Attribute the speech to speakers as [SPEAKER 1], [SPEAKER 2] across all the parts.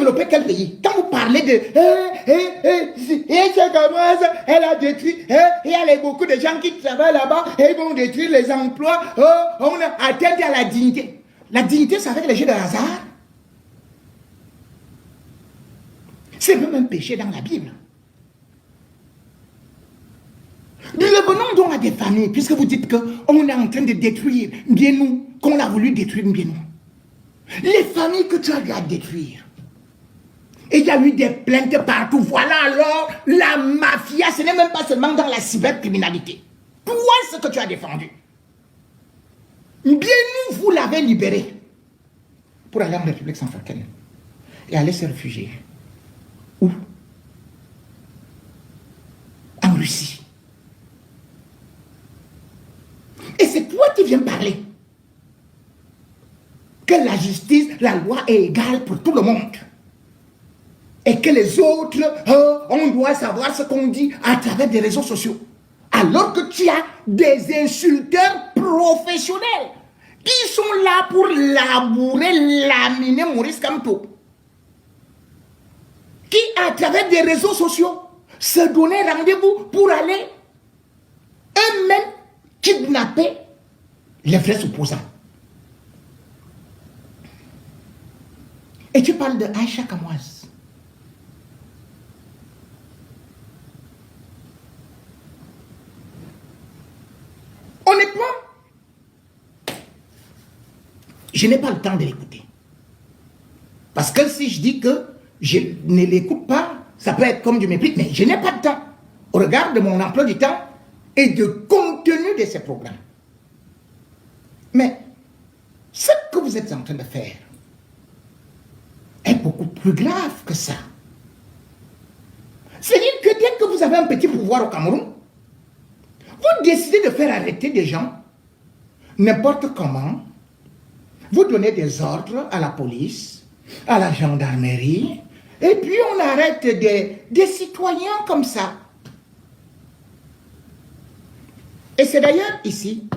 [SPEAKER 1] développé quel pays? Quand vous parlez de elle a détruit, il y a beaucoup de gens qui travaillent là-bas et ils vont détruire les emplois, on a atteint à la dignité. La dignité, c'est avec les jeux de hasard. C'est même un péché dans la Bible. Nous revenons donc à des familles, puisque vous dites qu'on est en train de détruire bien nous, qu'on a voulu détruire bien nous. Les familles que tu as dû détruire. Et il y a eu des plaintes partout. Voilà alors la mafia, ce n'est même pas seulement dans la cybercriminalité. Toi, ce que tu as défendu. Bien nous, vous l'avez libéré pour aller en République centrafricaine et aller se réfugier. Où? En Russie. Et c'est toi qui viens parler que la justice, la loi est égale pour tout le monde. Et que les autres, on doit savoir ce qu'on dit à travers des réseaux sociaux. Alors que tu as des insulteurs professionnels qui sont là pour labourer, laminer Maurice Kamto. Qui, à travers des réseaux sociaux, se donnaient rendez-vous pour aller eux-mêmes kidnapper les vrais opposants. Et tu parles de Aïcha Kamoise. Honnêtement, je n'ai pas le temps de l'écouter. Parce que si je dis que je ne l'écoute pas, ça peut être comme du mépris, mais je n'ai pas de temps. Au regard de mon emploi du temps et de contenu de ces programmes. Mais ce que vous êtes en train de faire est beaucoup plus grave que ça. C'est-à-dire que dès que vous avez un petit pouvoir au Cameroun, vous décidez de faire arrêter des gens n'importe comment. Vous donnez des ordres à la police, à la gendarmerie, et puis on arrête des citoyens comme ça. Et c'est d'ailleurs ici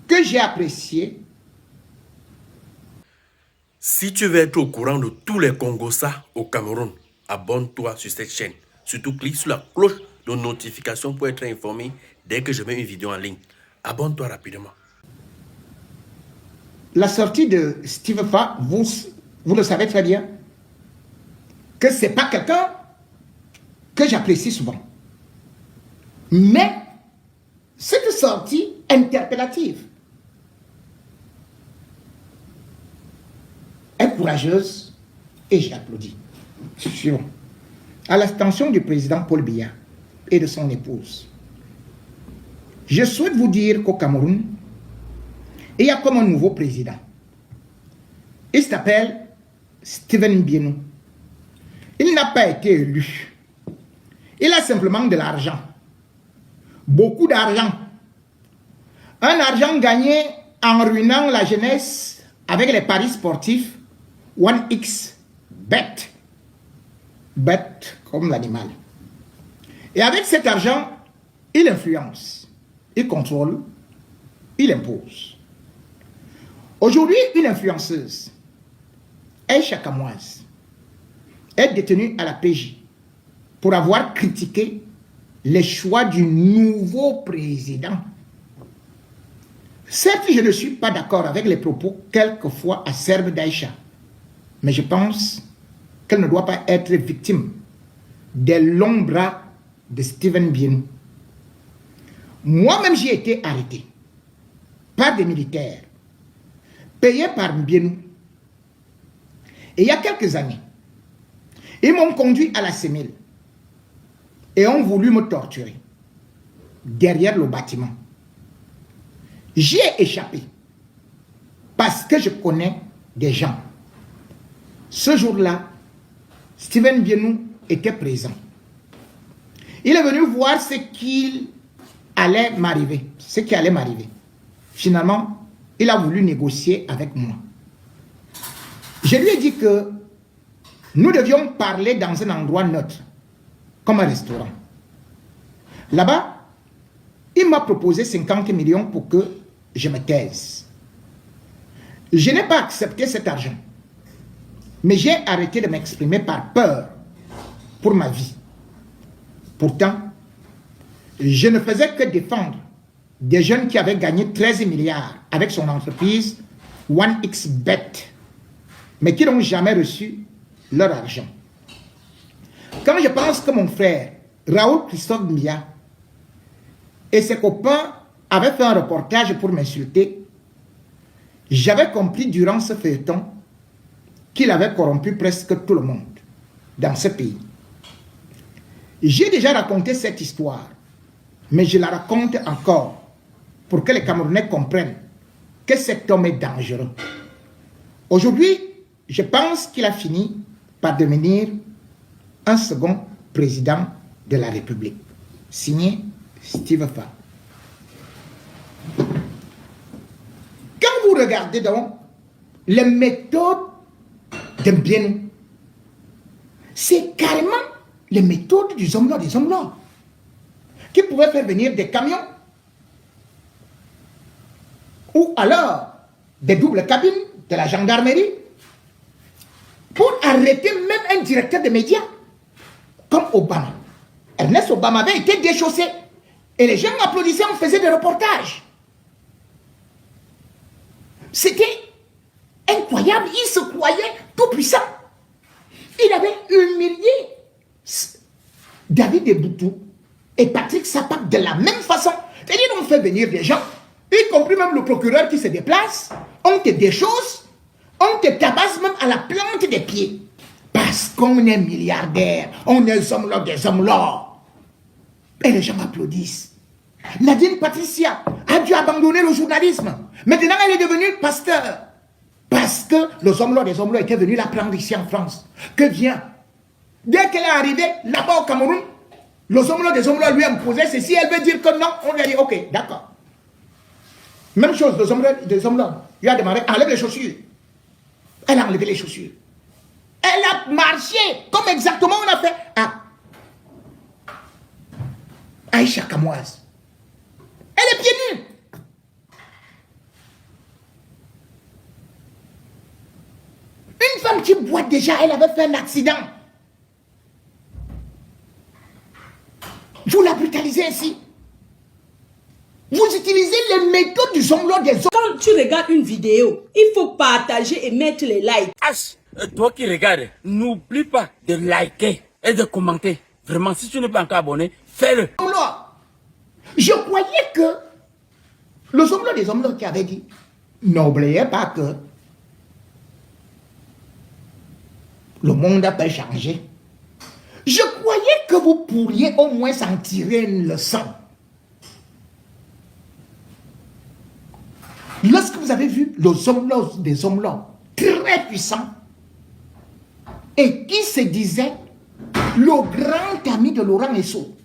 [SPEAKER 1] que j'ai apprécié.
[SPEAKER 2] Si tu veux être au courant de tous les Congossas au Cameroun, abonne-toi sur cette chaîne. Surtout clique sur la cloche de notification pour être informé dès que je mets une vidéo en ligne. Abonne-toi rapidement.
[SPEAKER 1] La sortie de Steve Fa, vous le savez très bien, que ce n'est pas quelqu'un que j'apprécie souvent. Mais cette sortie interpellative est courageuse et j'applaudis. Suivons. À l'attention du président Paul Biya et de son épouse, je souhaite vous dire qu'au Cameroun, il y a comme un nouveau président. Il s'appelle Steven Bienu. Il n'a pas été élu. Il a simplement de l'argent. Beaucoup d'argent. Un argent gagné en ruinant la jeunesse avec les paris sportifs 1x bet. Bet comme l'animal. Et avec cet argent, il influence, il contrôle, il impose. Aujourd'hui, une influenceuse, Aïcha Kamoise, est détenue à la PJ pour avoir critiqué les choix du nouveau président. Certes, je ne suis pas d'accord avec les propos quelquefois acerbes d'Aïcha, mais je pense qu'elle ne doit pas être victime des longs bras de Steven Bienu. Moi-même, j'ai été arrêté par des militaires, payés par Bienu. Et il y a quelques années, ils m'ont conduit à la CEMIL et ont voulu me torturer derrière le bâtiment. J'y ai échappé parce que je connais des gens. Ce jour-là, Steven Bienu était présent. Il est venu voir ce qui allait m'arriver. Finalement, il a voulu négocier avec moi. Je lui ai dit que nous devions parler dans un endroit neutre, comme un restaurant. Là-bas, il m'a proposé 50 millions pour que je me taise. Je n'ai pas accepté cet argent. Mais j'ai arrêté de m'exprimer par peur pour ma vie. Pourtant, je ne faisais que défendre des jeunes qui avaient gagné 13 milliards avec son entreprise 1xBet, mais qui n'ont jamais reçu leur argent. Quand je pense que mon frère, Raoul Christophe Mia, et ses copains avaient fait un reportage pour m'insulter, j'avais compris durant ce feuilleton qu'il avait corrompu presque tout le monde dans ce pays. J'ai déjà raconté cette histoire, mais je la raconte encore pour que les Camerounais comprennent que cet homme est dangereux. Aujourd'hui, je pense qu'il a fini par devenir un second président de la République. Signé Steve Fa. Quand vous regardez donc les méthodes de Mbienou, c'est carrément les méthodes des hommes-là, qui pouvaient faire venir des camions ou alors des doubles cabines de la gendarmerie pour arrêter même un directeur de médias comme Obama. Ernest Obama avait été déchaussé et les gens applaudissaient, on faisait des reportages. C'était incroyable, il se croyait tout puissant. Il avait humilié David Eboutou et Patrick Sapak de la même façon. C'est-à-dire on fait venir des gens, y compris même le procureur qui se déplace, on te déchausse, on te tabasse même à la plante des pieds. Parce qu'on est milliardaire, on est des hommes là. Et les gens applaudissent. Nadine Patricia a dû abandonner le journalisme. Maintenant, elle est devenue pasteur. Parce que les hommes là étaient venus la prendre ici en France. Que vient? Dès qu'elle est arrivée là-bas au Cameroun, les hommes là lui imposaient ceci. Elle veut dire que non, on lui a dit ok, d'accord. Même chose, les hommes là. Il a demandé, enlève les chaussures. Elle a enlevé les chaussures. Elle a marché comme exactement on a fait à Aïcha Kamoise. Elle est pieds nus. Une femme qui boit déjà, elle avait fait un accident. Vous la brutalisez ainsi. Vous utilisez les méthodes du zomblo des autres.
[SPEAKER 3] Quand tu regardes une vidéo, il faut partager et mettre les likes.
[SPEAKER 4] Toi qui regardes, n'oublie pas de liker et de commenter. Vraiment, si tu n'es pas encore abonné, fais-le.
[SPEAKER 1] Je croyais que le zomblo des hommes qui avait dit, n'oubliez pas que le monde a pas changé. Je croyais que vous pourriez au moins en tirer une leçon. Lorsque vous avez vu les hommes des hommes très puissants et qui se disaient le grand ami de Laurent Esso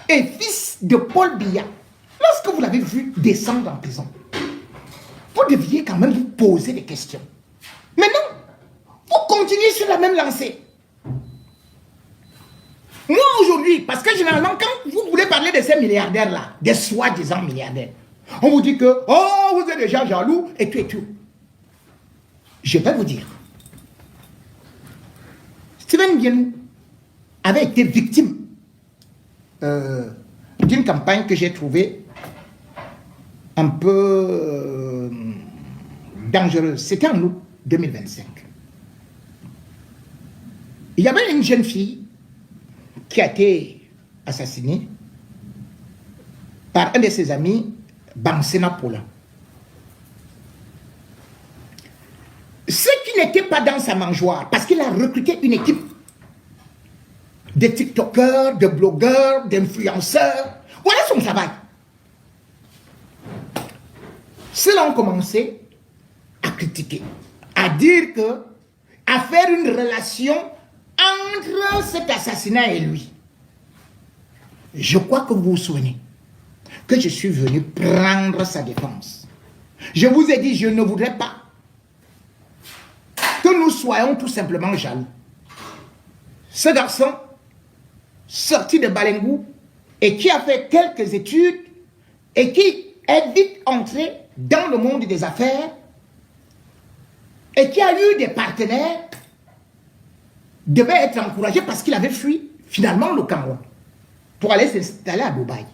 [SPEAKER 1] et fils de Paul Biya, lorsque vous l'avez vu descendre en prison, vous deviez quand même vous poser des questions. Mais non, vous continuez sur la même lancée. Moi aujourd'hui, parce que généralement quand vous voulez parler de ces milliardaires-là, des soi-disant milliardaires, on vous dit que, oh, vous êtes déjà jaloux, et tout et tout. Je vais vous dire, Steven Mbienou avait été victime d'une campagne que j'ai trouvée un peu dangereuse. C'était en août 2025. Il y avait une jeune fille qui a été assassinée par un de ses amis, Bansena Pola. Ce qui n'était pas dans sa mangeoire, parce qu'il a recruté une équipe de TikTokers, de blogueurs, d'influenceurs. Voilà son travail. Ceux-là ont commencé à critiquer, à dire que, à faire une relation entre cet assassinat et lui. Je crois que vous vous souvenez que je suis venu prendre sa défense. Je vous ai dit, je ne voudrais pas que nous soyons tout simplement jaloux. Ce garçon, sorti de Balengou, et qui a fait quelques études, et qui est vite entré dans le monde des affaires, et qui a eu des partenaires, devait être encouragé parce qu'il avait fui finalement le Cameroun pour aller s'installer à Dubaï.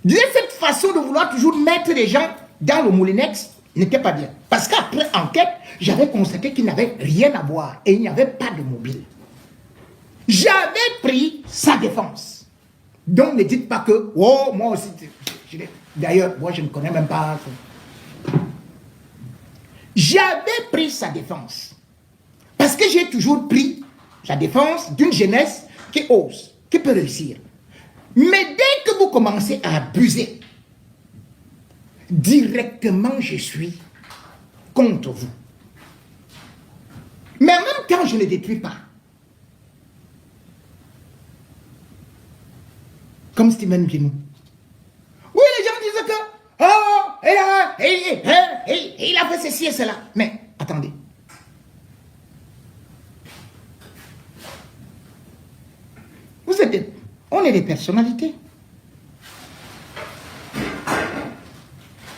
[SPEAKER 1] Disait cette façon de vouloir toujours mettre les gens dans le moulinex n'était pas bien. Parce qu'après enquête, j'avais constaté qu'il n'avait rien à voir et il n'y avait pas de mobile. J'avais pris sa défense. Donc ne dites pas que, oh, moi aussi, d'ailleurs, moi je ne connais même pas. J'avais pris sa défense. Parce que j'ai toujours pris la défense d'une jeunesse qui ose, qui peut réussir. Mais dès que vous commencez à abuser, directement je suis contre vous. Mais en même temps, je ne détruis pas. Comme Steven Bienou. Oui, les gens disent que, oh, il a fait ceci et cela. Mais, attendez. On est des personnalités.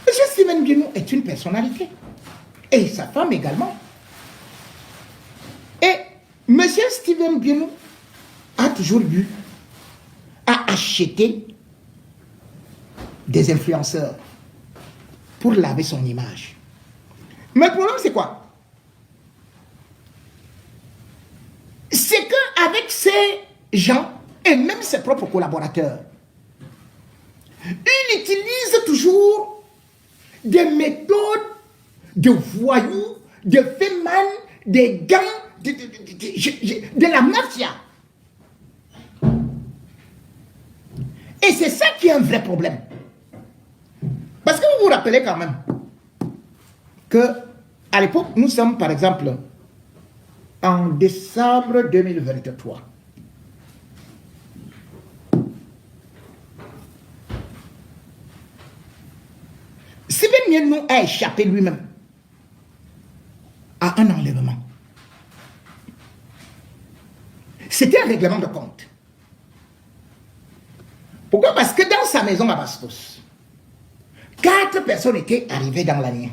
[SPEAKER 1] Monsieur Steven Bienou est une personnalité. Et sa femme également. Et monsieur Steven Bienou a toujours eu à acheter des influenceurs pour laver son image. Mais le problème, c'est quoi? C'est qu'avec ces gens, et même ses propres collaborateurs, il utilise toujours des méthodes de voyous, de fémans, des gangs, de la mafia. Et c'est ça qui est un vrai problème. Parce que vous vous rappelez quand même que à l'époque, nous sommes par exemple en décembre 2023. Steven Bienou a échappé lui-même à un enlèvement. C'était un règlement de compte. Pourquoi? Parce que dans sa maison à Bastos, 4 personnes étaient arrivées dans l'année.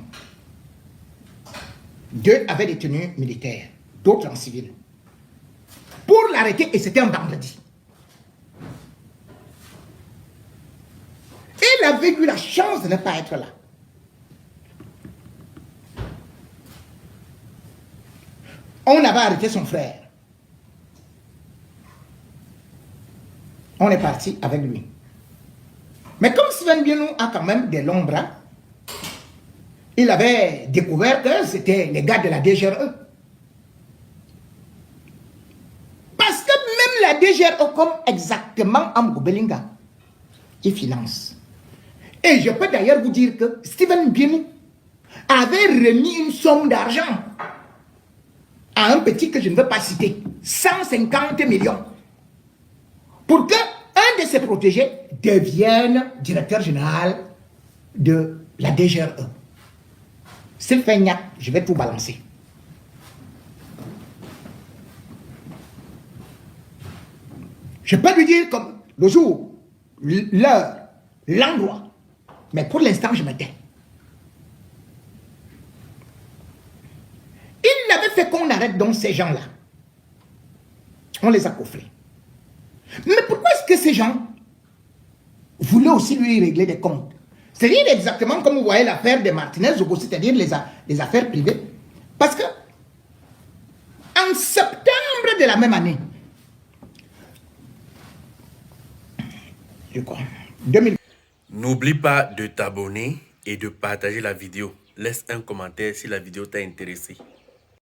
[SPEAKER 1] 2 avaient des tenues militaires, d'autres en civil. Pour l'arrêter, et c'était un vendredi. Il avait eu la chance de ne pas être là. On avait arrêté son frère. On est parti avec lui. Mais comme Steven Bienou a quand même des longs bras, il avait découvert que c'était les gars de la DGRE. Parce que même la DGRE, comme exactement Amgo Belinga, il finance. Et je peux d'ailleurs vous dire que Steven Bienou avait remis une somme d'argent à un petit que je ne veux pas citer, 150 millions, pour que un de ses protégés devienne directeur général de la DGRE. S'il fait gnac, je vais tout balancer. Je peux lui dire comme le jour, l'heure, l'endroit, mais pour l'instant, je me tais. Il avait fait qu'on arrête donc ces gens-là. On les a coffrés. Mais pourquoi est-ce que ces gens voulaient aussi lui régler des comptes? C'est-à-dire exactement comme vous voyez l'affaire de Martinez, c'est-à-dire les affaires privées. Parce que en septembre de la même année, je crois, 2000.
[SPEAKER 2] N'oublie pas de t'abonner et de partager la vidéo. Laisse un commentaire si la vidéo t'a intéressé.